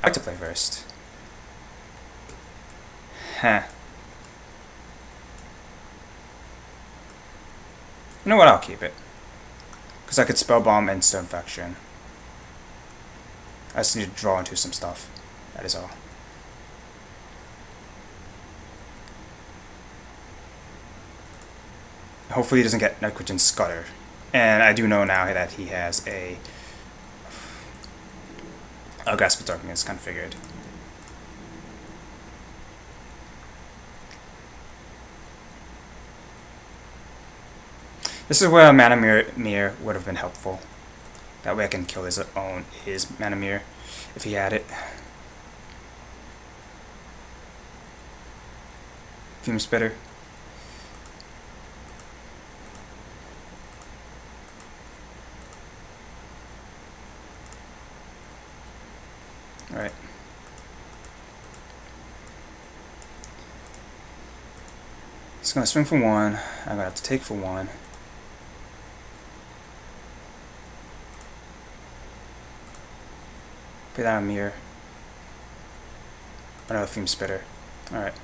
I like to play first. Huh. You know what? I'll keep it. Because I could spell bomb Instant Infection. I just need to draw into some stuff. That is all. Hopefully he doesn't get Nitrogen Scutter. And I do know now that he has a Grasp of Darkness configured. This is where a Mana Mirror would have been helpful. That way I can kill his Mana Mirror if he had it. Fume Spitter. Alright. He's gonna swing for one. I'm gonna have to take for one. Put that on Mirror. Another Fume Spitter. Alright.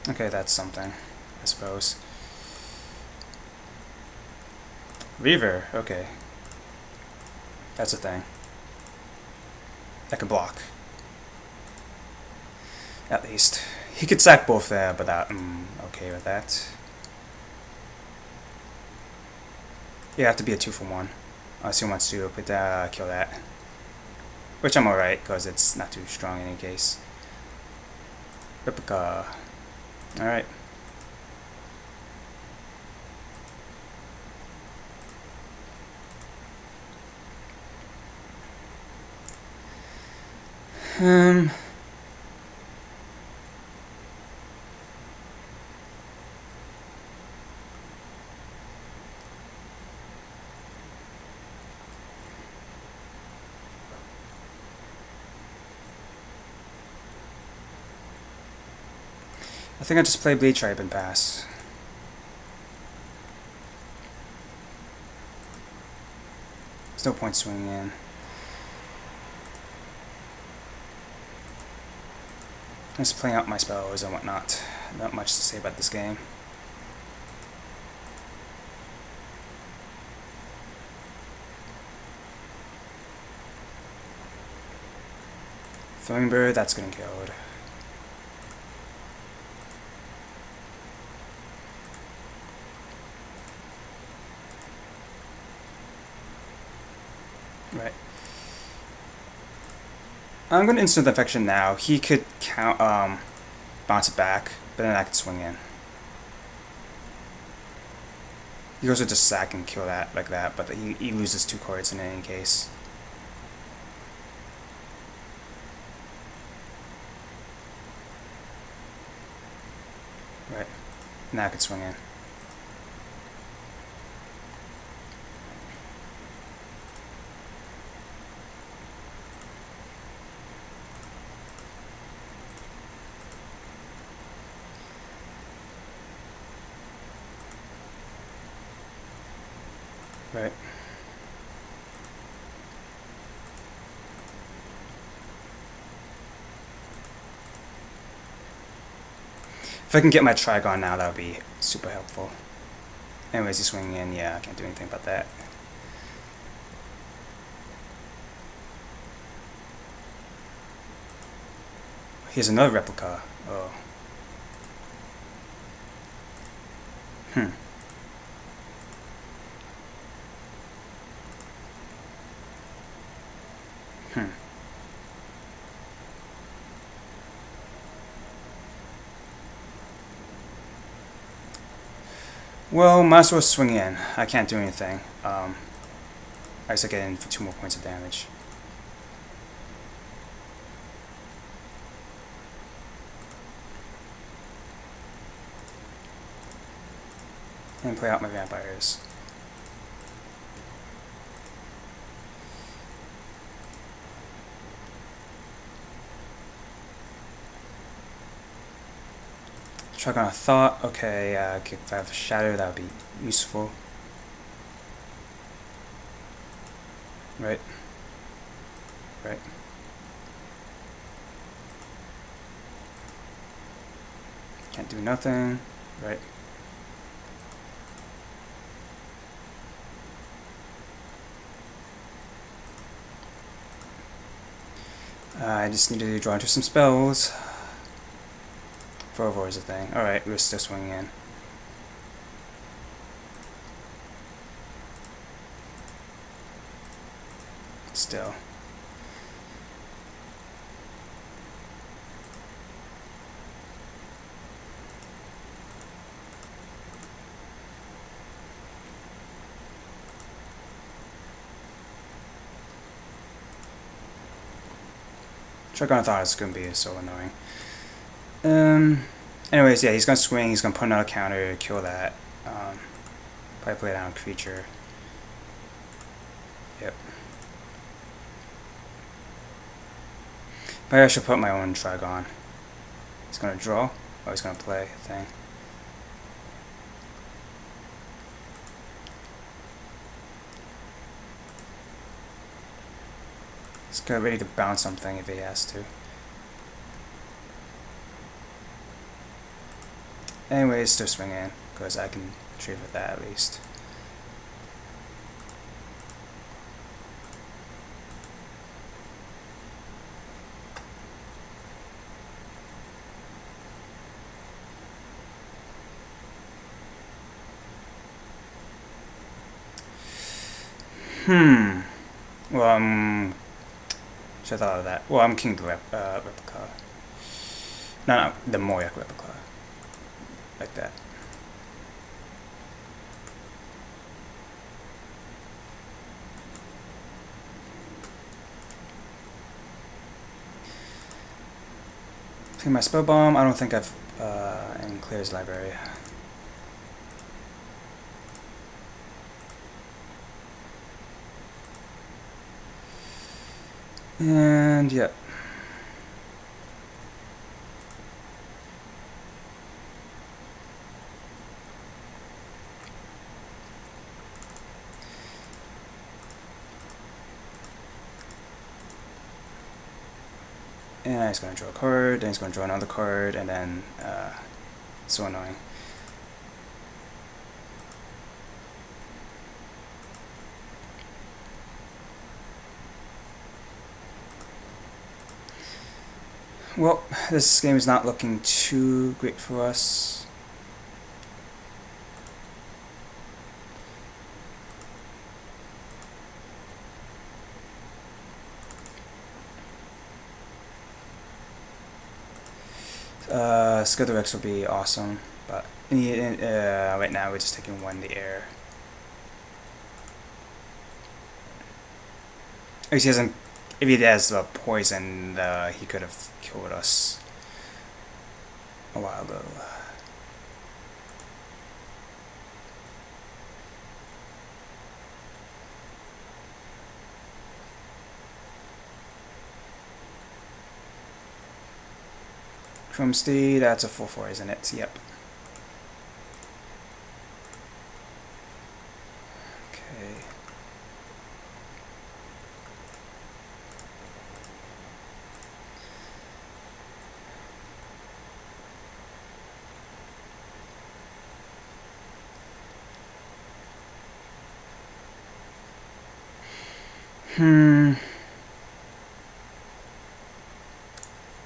Okay, that's something, I suppose. Reaver, okay. That's a thing. That can block. At least. He could sack both there, but I'm okay with that. You have to be a 2-for-1. Unless he wants to kill that. Which I'm alright, because it's not too strong in any case. Replica. Alright. I think I just play Bleed Tribe and pass. There's no point swinging in. I'm just playing out my spells and whatnot. Not much to say about this game. Throwing Bird, that's getting killed. Right. I'm going to Instant Infection now. He could bounce it back, but then I could swing in. He goes to just sack and kill that like that, but he loses 2 cards in any case. Right. Now I could swing in. Right. If I can get my Trigon now, that would be super helpful. Anyways, he's swinging in. Yeah, I can't do anything about that. Here's another replica. Oh. Well, might as well swing in. I can't do anything. I guess I get in for 2 more points of damage. And play out my vampires. Trigon of Thought. Okay, if I have a Shadow, that would be useful. Right. Right. Can't do nothing. Right. I just need to draw into some spells. 4/4 is a thing. Alright, we're still swinging in. Still. Trigon of Thought is going to be so annoying. Anyways, yeah, he's going to swing, he's going to put another counter, kill that. Probably play down a creature. Yep. Maybe I should put my own Trigon. He's going to draw. Oh, he's going to play a thing. He's ready to bounce something if he has to. Anyways, still swing in, because I can trade with that at least. Well, should have thought of that. Well, I'm King Replica. No, the Moyak Replica. Like that. Taking my spell bomb. I don't think I've in Claire's library. And yeah. And he's going to draw a card, then he's going to draw another card, and then, so annoying. Well, this game is not looking too great for us. Skither Rex will be awesome, but right now we're just taking one in the air. If he has poison, he could have killed us a while ago. Chromesteed, that's a 4/4, isn't it? Yep. Okay.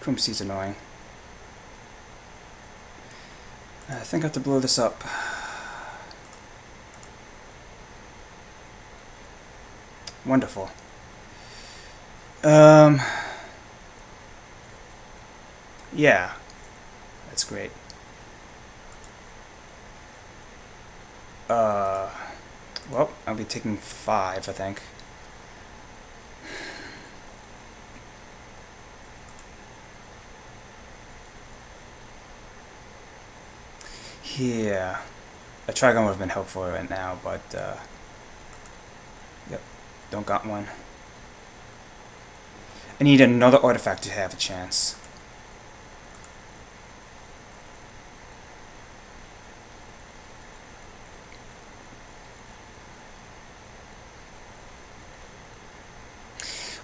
Chromesteed's annoying. I think I have to blow this up. Wonderful. Yeah. That's great. Well, I'll be taking 5, I think. Yeah. A Trigon would have been helpful right now, but, yep. Don't got one. I need another artifact to have a chance.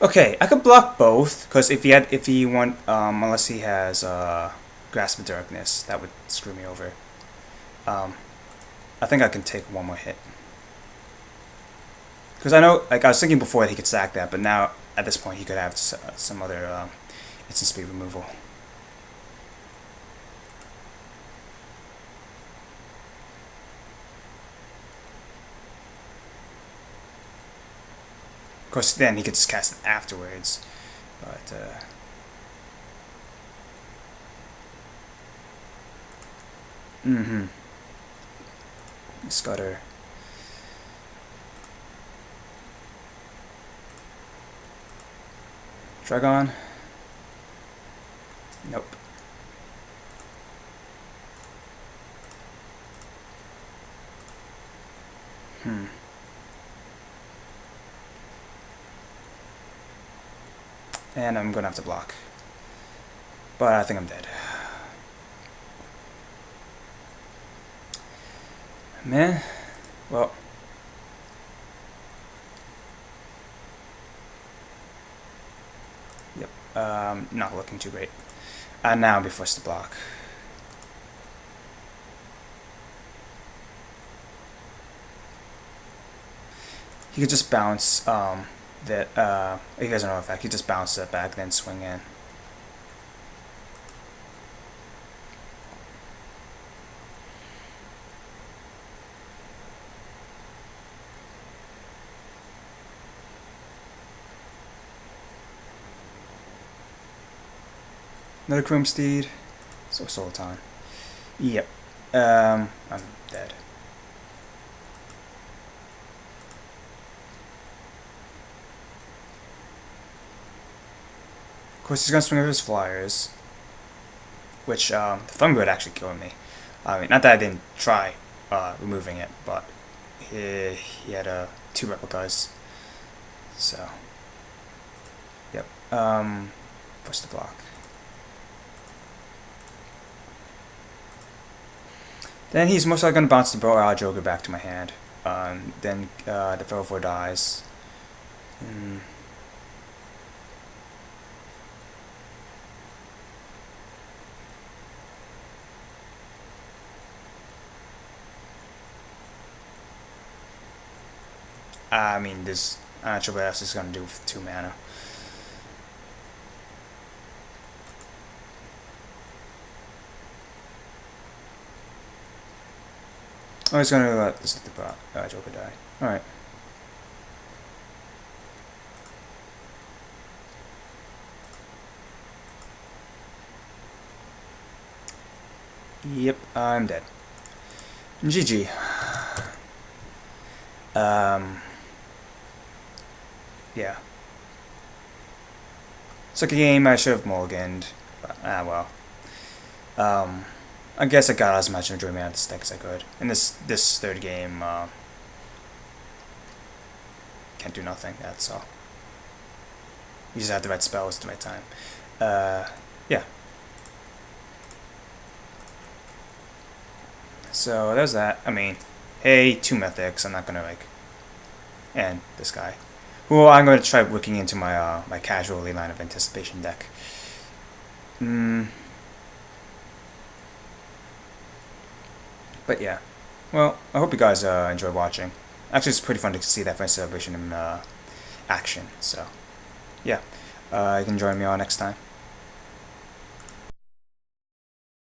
Okay, I could block both because if he want unless he has Grasp of Darkness, that would screw me over. I think I can take one more hit because I know, like I was thinking before that he could sack that, but now at this point he could have some other instant speed removal. Of course, then he could just cast it afterwards, but Scudder. Dragon. Nope. And I'm gonna have to block. But I think I'm dead. Man. Well. Yep. Not looking too great. Now I'll be forced to block. He could just bounce that he has no effect. He just bounce that back, then swing in. Another Chrome Steed. So Sultan. Yep. I'm dead. Of course, he's gonna swing over his flyers, which the Thungbird actually killed me. I mean, not that I didn't try removing it, but he had 2 replicas. So, yep. Push the block. Then he's most likely going to bounce the Joker back to my hand. Then the Feral 4 dies. I mean, this I'm not sure what else is going to do with 2 mana. Oh, he's going to let this Joker die. Alright. Yep, I'm dead. GG. Yeah. It's like a game I should have mulliganed, but well. I guess I got as much enjoyment out of this deck as I could. And this 3rd game, can't do nothing, that's all. You just have the right spells at the right time. Yeah. So there's that. I mean, hey, 2 mythics, I'm not gonna like... And this guy. Well, I'm gonna try looking into my my casual line of anticipation deck. But yeah, well, I hope you guys enjoy watching. Actually, it's pretty fun to see that French Celebration in action. So, yeah, you can join me on next time.